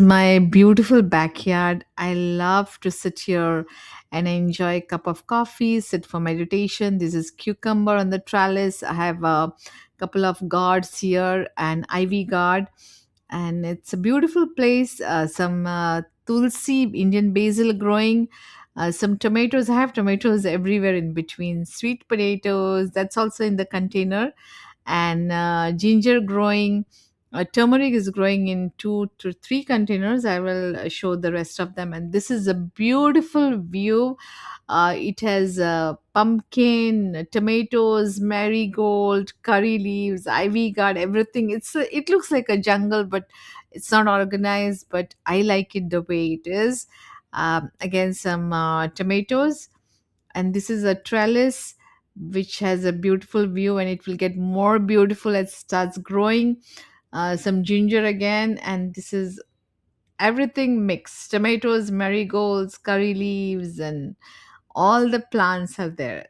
My beautiful backyard. I love to sit here and enjoy a cup of coffee, sit for meditation. This is cucumber on the trellis. I have a couple of gourds here and ivy gourd, and it's a beautiful place. Some tulsi, Indian basil growing. Some tomatoes. I have tomatoes everywhere in between. Sweet potatoes. That's also in the container, and ginger growing. Turmeric is growing in 2 to 3 containers. I will show the rest of them. And this is a beautiful view. It has pumpkin, tomatoes, marigold, curry leaves, ivy gourd, everything. It looks like a jungle, but it's not organized. But I like it the way it is. Again, some tomatoes, and this is a trellis which has a beautiful view, and it will get more beautiful as it starts growing. Some ginger again, and this is everything mixed: tomatoes, marigolds, curry leaves, and all the plants are there.